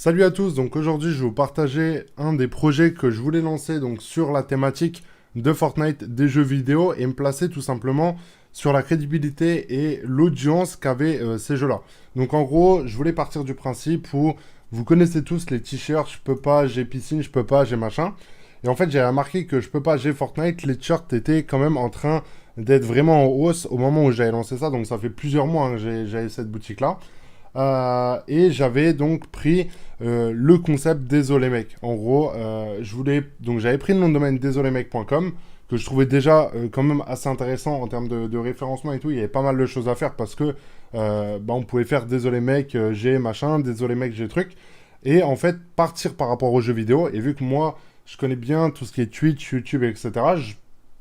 Salut à tous, donc aujourd'hui je vais vous partager un des projets que je voulais lancer donc sur la thématique de Fortnite des jeux vidéo et me placer tout simplement sur la crédibilité et l'audience qu'avaient ces jeux-là. Donc en gros, je voulais partir du principe où vous connaissez tous les t-shirts, je peux pas, j'ai piscine, je peux pas, j'ai machin. Et en fait, j'ai remarqué que je peux pas, j'ai Fortnite, les t-shirts étaient quand même en train d'être vraiment en hausse au moment où j'avais lancé ça, donc ça fait plusieurs mois hein, que j'avais cette boutique-là. Et j'avais donc pris le concept Désolé mec. En gros, donc j'avais pris le nom de domaine désolémec.com que je trouvais déjà quand même assez intéressant en termes de référencement et tout. Il y avait pas mal de choses à faire parce que on pouvait faire Désolé mec, j'ai machin, Désolé mec, j'ai truc. Et en fait, partir par rapport aux jeux vidéo. Et vu que moi, je connais bien tout ce qui est Twitch, YouTube, etc., je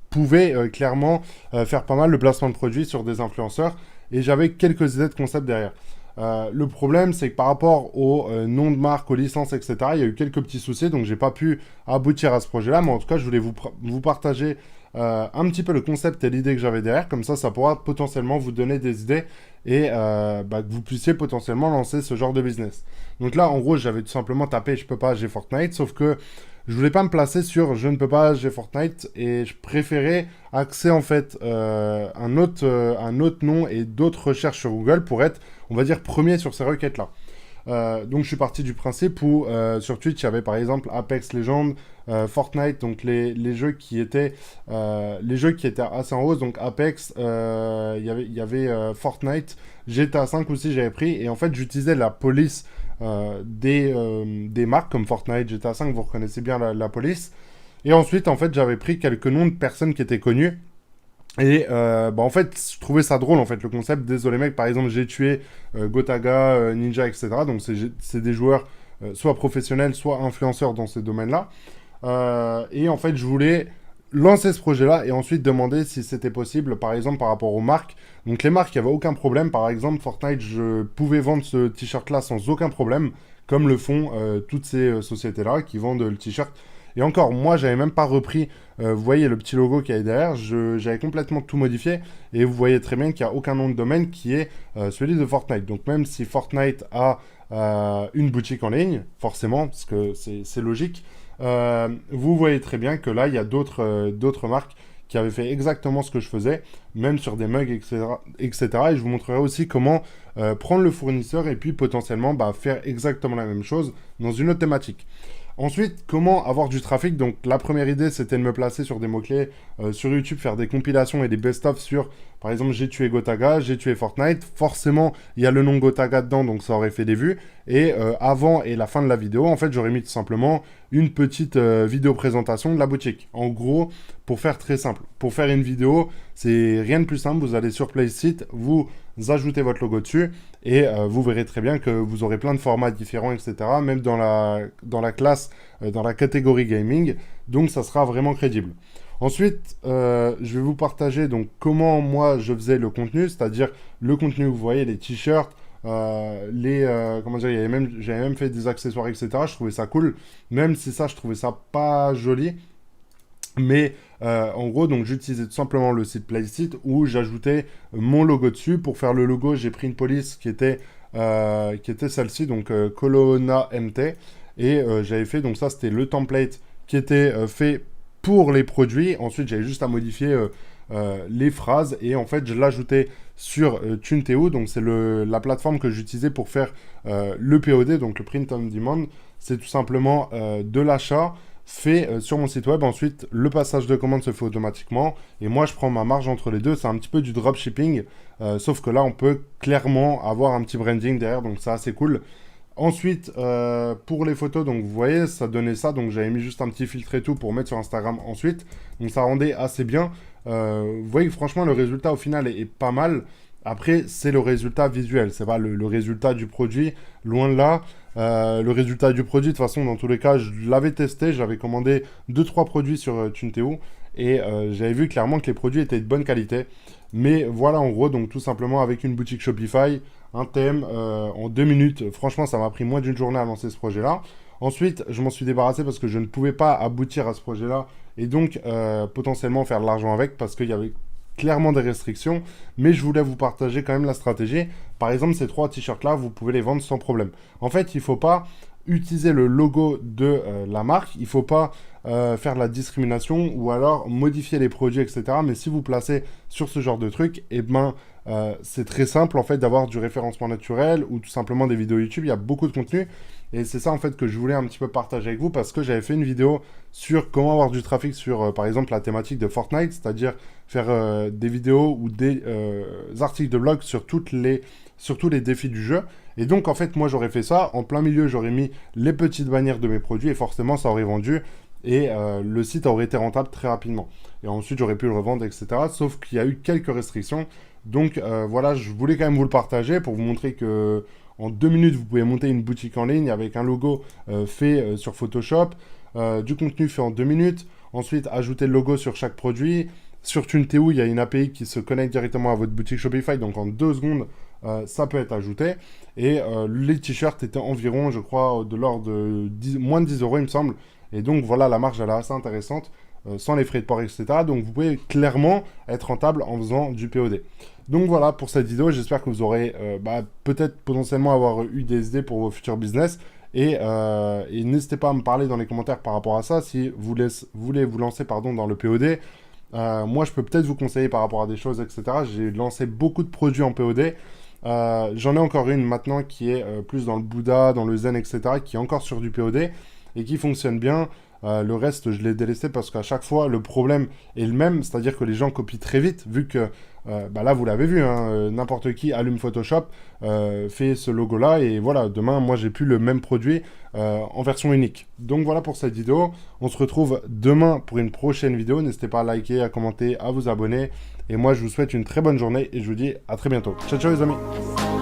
pouvais clairement faire pas mal de placement de produits sur des influenceurs. Et j'avais quelques idées de concept derrière. Le problème, c'est que par rapport au nom de marque, aux licences, etc., il y a eu quelques petits soucis, donc j'ai pas pu aboutir à ce projet-là. Mais en tout cas, je voulais vous partager un petit peu le concept et l'idée que j'avais derrière. Comme ça pourra potentiellement vous donner des idées et que vous puissiez potentiellement lancer ce genre de business. Donc là, en gros, j'avais tout simplement tapé je peux pas, j'ai Fortnite, sauf que je voulais pas me placer sur je ne peux pas, j'ai Fortnite, et je préférais axer en fait un autre nom et d'autres recherches sur Google pour être, on va dire, premier sur ces requêtes-là. Donc je suis parti du principe où sur Twitch il y avait par exemple Apex Legends, Fortnite, donc les jeux qui étaient assez en hausse, donc Apex, il y avait Fortnite, GTA 5 aussi j'avais pris, et en fait j'utilisais la police des marques comme Fortnite, GTA 5, vous reconnaissez bien la police. Et ensuite, en fait, j'avais pris quelques noms de personnes qui étaient connues. Et en fait, je trouvais ça drôle, en fait, le concept. Désolé, mec, par exemple, j'ai tué Gotaga, Ninja, etc. Donc, c'est des joueurs soit professionnels, soit influenceurs dans ces domaines-là. Et en fait, je voulais lancer ce projet-là et ensuite demander si c'était possible, par exemple, par rapport aux marques. Donc, les marques, il n'y avait aucun problème. Par exemple, Fortnite, je pouvais vendre ce t-shirt-là sans aucun problème, comme le font toutes ces sociétés-là qui vendent le t-shirt. Et encore, moi, j'avais même pas repris, vous voyez le petit logo qui est derrière, j'avais complètement tout modifié, et vous voyez très bien qu'il n'y a aucun nom de domaine qui est celui de Fortnite. Donc même si Fortnite a une boutique en ligne, forcément, parce que c'est logique, vous voyez très bien que là, il y a d'autres marques qui avaient fait exactement ce que je faisais, même sur des mugs, etc. etc. Et je vous montrerai aussi comment prendre le fournisseur et puis potentiellement faire exactement la même chose dans une autre thématique. Ensuite, comment avoir du trafic? Donc, la première idée, c'était de me placer sur des mots-clés sur YouTube, faire des compilations et des best-of sur, par exemple, j'ai tué Gotaga, j'ai tué Fortnite. Forcément, il y a le nom Gotaga dedans, donc ça aurait fait des vues. Et avant et la fin de la vidéo, en fait, j'aurais mis tout simplement une petite vidéo présentation de la boutique. En gros, pour faire très simple, pour faire une vidéo, c'est rien de plus simple. Vous allez sur Placeit, vous ajoutez votre logo dessus et vous verrez très bien que vous aurez plein de formats différents, etc. Même dans la classe, dans la catégorie gaming. Donc, ça sera vraiment crédible. Ensuite, je vais vous partager donc comment moi je faisais le contenu, c'est-à-dire le contenu, vous voyez, les t-shirts, comment dire, j'avais même fait des accessoires, etc. Je trouvais ça cool, même si ça, je trouvais ça pas joli. Mais en gros, donc j'utilisais tout simplement le site Placeit où j'ajoutais mon logo dessus. Pour faire le logo, j'ai pris une police qui était celle-ci, donc Colonna MT. Et j'avais fait, donc ça c'était le template qui était fait pour les produits. Ensuite, j'avais juste à modifier les phrases et en fait, je l'ajoutais sur Tunteo. Donc, c'est la plateforme que j'utilisais pour faire le POD, donc le Print on Demand. C'est tout simplement de l'achat fait sur mon site web. Ensuite, le passage de commande se fait automatiquement. Et moi, je prends ma marge entre les deux. C'est un petit peu du dropshipping. Sauf que là, on peut clairement avoir un petit branding derrière. Donc, c'est assez cool. Ensuite, pour les photos, donc vous voyez, ça donnait ça. Donc j'avais mis juste un petit filtre et tout pour mettre sur Instagram ensuite. Donc ça rendait assez bien. Vous voyez que franchement, le résultat au final est pas mal. Après, c'est le résultat visuel. C'est pas le résultat du produit. Loin de là. Le résultat du produit, de toute façon, dans tous les cas, je l'avais testé. J'avais commandé 2-3 produits sur Tunteo. Et j'avais vu clairement que les produits étaient de bonne qualité. Mais voilà, en gros, donc tout simplement avec une boutique Shopify, un thème en 2 minutes. Franchement, ça m'a pris moins d'une journée à lancer ce projet-là. Ensuite, je m'en suis débarrassé parce que je ne pouvais pas aboutir à ce projet-là et donc potentiellement faire de l'argent avec parce qu'il y avait clairement des restrictions. Mais je voulais vous partager quand même la stratégie. Par exemple, ces 3 t-shirts-là, vous pouvez les vendre sans problème. En fait, il ne faut pas utiliser le logo de la marque. Il ne faut pas faire de la discrimination ou alors modifier les produits, etc. Mais si vous placez sur ce genre de truc, eh ben, c'est très simple en fait d'avoir du référencement naturel ou tout simplement des vidéos YouTube. Il y a beaucoup de contenu et c'est ça en fait que je voulais un petit peu partager avec vous parce que j'avais fait une vidéo sur comment avoir du trafic sur par exemple la thématique de Fortnite, c'est-à-dire faire des vidéos ou des articles de blog sur tous les défis du jeu. Et donc en fait moi j'aurais fait ça, en plein milieu j'aurais mis les petites bannières de mes produits et forcément ça aurait vendu et le site aurait été rentable très rapidement. Et ensuite j'aurais pu le revendre, etc. Sauf qu'il y a eu quelques restrictions. Donc voilà, je voulais quand même vous le partager pour vous montrer que en 2 minutes, vous pouvez monter une boutique en ligne avec un logo fait sur Photoshop, du contenu fait en 2 minutes, ensuite ajouter le logo sur chaque produit. Sur Tunteo, il y a une API qui se connecte directement à votre boutique Shopify, donc en 2 secondes, ça peut être ajouté. Et les t-shirts étaient environ, je crois, de l'ordre de moins de 10 euros, il me semble. Et donc voilà, la marge, elle est assez intéressante, sans les frais de port, etc. Donc vous pouvez clairement être rentable en faisant du POD. Donc voilà pour cette vidéo, j'espère que vous aurez peut-être potentiellement avoir eu des idées pour vos futurs business. Et n'hésitez pas à me parler dans les commentaires par rapport à ça, si vous voulez vous lancer dans le POD. Moi, je peux peut-être vous conseiller par rapport à des choses, etc. J'ai lancé beaucoup de produits en POD. J'en ai encore une maintenant qui est plus dans le Bouddha, dans le Zen, etc., qui est encore sur du POD et qui fonctionne bien. Le reste, je l'ai délaissé parce qu'à chaque fois, le problème est le même, c'est-à-dire que les gens copient très vite, vu que, là, vous l'avez vu, hein, n'importe qui allume Photoshop, fait ce logo-là, et voilà, demain, moi, j'ai plus le même produit en version unique. Donc voilà pour cette vidéo. On se retrouve demain pour une prochaine vidéo. N'hésitez pas à liker, à commenter, à vous abonner. Et moi, je vous souhaite une très bonne journée et je vous dis à très bientôt. Ciao, ciao les amis!